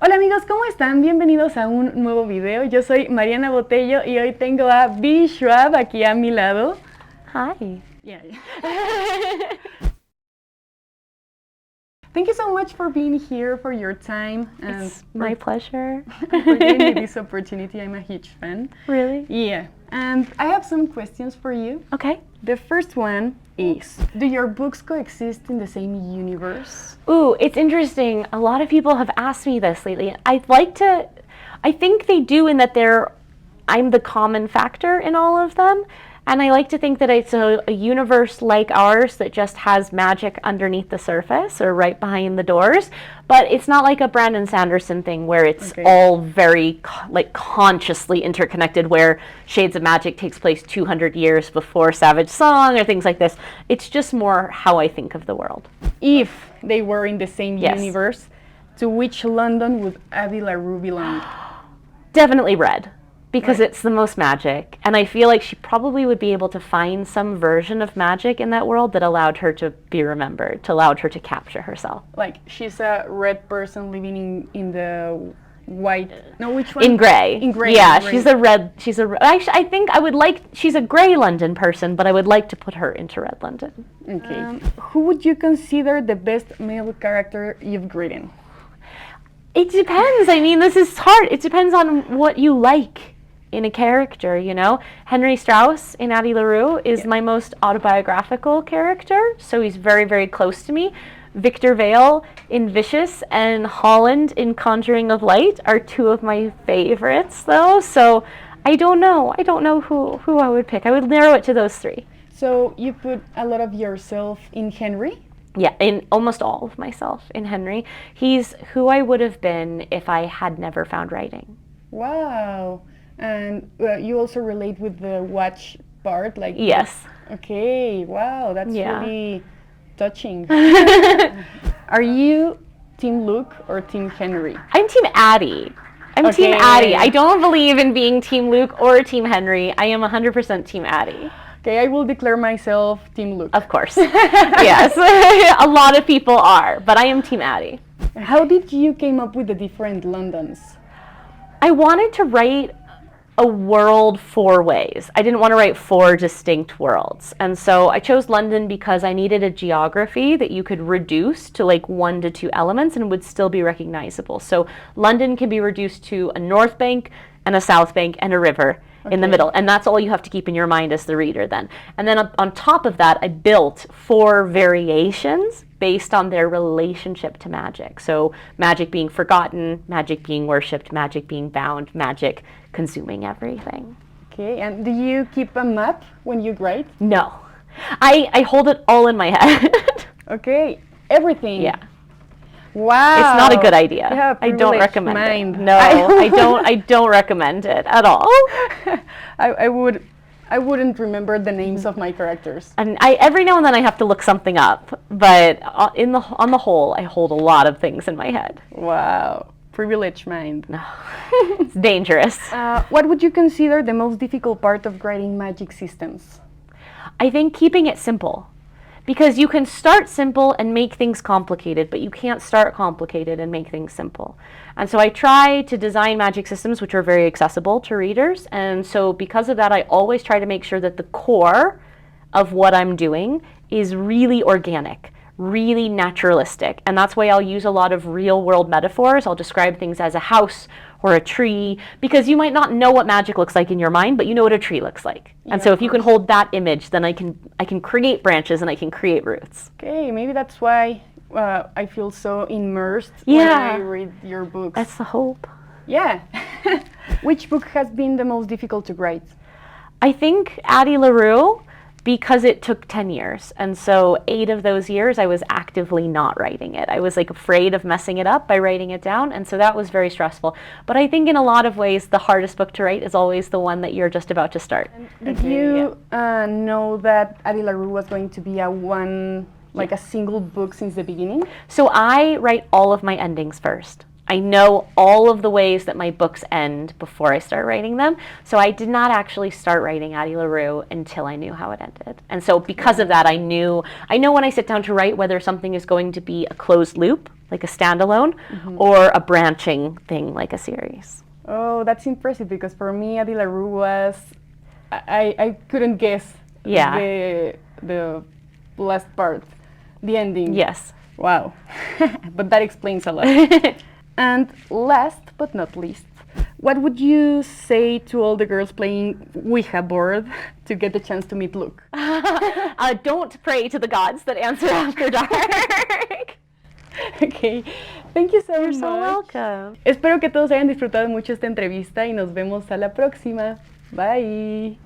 Hola amigos, ¿cómo están? Bienvenidos a un nuevo video. Yo soy Mariana Botello y hoy tengo a Schwab aquí a mi lado. Hi. Yeah. Thank you so much for being here, for your time. And It's my pleasure. for giving me this opportunity. I'm a huge fan. Really? Yeah. And I have some questions for you. Okay. The first one is, do your books coexist in the same universe? Ooh, it's interesting. A lot of people have asked me this lately. I think they do in that I'm the common factor in all of them. And I like to think that it's a universe like ours that just has magic underneath the surface or right behind the doors. But it's not like a Brandon Sanderson thing where it's all very consciously interconnected, where Shades of Magic takes place 200 years before Savage Song or things like this. It's just more how I think of the world. If they were in the same universe, to which London would Addie LaRue belong? Definitely Red. Because it's the most magic, and I feel like she probably would be able to find some version of magic in that world that allowed her to be remembered, allowed her to capture herself. Like she's a red person living in the white. No, which one? In gray. In gray. Yeah, in gray. Actually, I think she's a gray London person, but I would like to put her into Red London. Okay. Who would you consider the best male character you've written? It depends. I mean, this is hard. It depends on what you like in a character, you know. Henry Strauss in Addie LaRue is my most autobiographical character, so he's very, very close to me. Victor Vale in Vicious and Holland in Conjuring of Light are two of my favorites, though, so I don't know who I would pick. I would narrow it to those three. So you put a lot of yourself in Henry? Yeah, in almost all of myself in Henry. He's who I would have been if I had never found writing. Wow. And you also relate with the watch part, like yes. Okay, wow, that's really touching. Are you Team Luke or Team Henry? I'm Team Addie. Team Addie. I don't believe in being Team Luke or Team Henry. I am 100% Team Addie. Okay, I will declare myself Team Luke. Of course. Yes, a lot of people are, but I am Team Addie. How did you came up with the different Londons? I wanted to write a world 4 ways. I didn't want to write 4 distinct worlds. And so I chose London because I needed a geography that you could reduce to like 1 to 2 elements and would still be recognizable. So London can be reduced to a north bank and a south bank and a river in the middle. And that's all you have to keep in your mind as the reader then. And then on top of that, I built 4 variations based on their relationship to magic. So magic being forgotten, magic being worshipped, magic being bound, magic consuming everything. Okay, and do you keep a map when you write? No. I hold it all in my head. Okay, everything. Yeah. Wow. It's not a good idea. Yeah, I don't recommend mind. it. No, I don't recommend it at all. I wouldn't remember the names of my characters. And every now and then I have to look something up, but on the whole, I hold a lot of things in my head. Wow. Privileged mind. No. It's dangerous. What would you consider the most difficult part of writing magic systems? I think keeping it simple. Because you can start simple and make things complicated, but you can't start complicated and make things simple. And so I try to design magic systems which are very accessible to readers. And so because of that, I always try to make sure that the core of what I'm doing is really organic, really naturalistic. And that's why I'll use a lot of real world metaphors. I'll describe things as a house or a tree, because you might not know what magic looks like in your mind, but you know what a tree looks like. Yeah, and so if you can hold that image, then I can create branches and I can create roots. Okay, maybe that's why I feel so immersed when I read your books. That's the hope. Yeah. Which book has been the most difficult to write? I think Addie LaRue, because it took 10 years. And so 8 of those years I was actively not writing it. I was like afraid of messing it up by writing it down. And so that was very stressful. But I think in a lot of ways, the hardest book to write is always the one that you're just about to start. Did you know that Addie LaRue was going to be a single book since the beginning? So I write all of my endings first. I know all of the ways that my books end before I start writing them. So I did not actually start writing Addie LaRue until I knew how it ended. And so because of that, I know when I sit down to write whether something is going to be a closed loop like a standalone, or a branching thing like a series. Oh, that's impressive, because for me, Addie LaRue was, I couldn't guess the last part, the ending. Yes. Wow. But that explains a lot. And last but not least, what would you say to all the girls playing Ouija board to get the chance to meet Luke? Don't pray to the gods that answer after dark. Okay, thank you so much. You're so welcome. Espero que todos hayan disfrutado mucho esta entrevista y nos vemos a la próxima. Bye.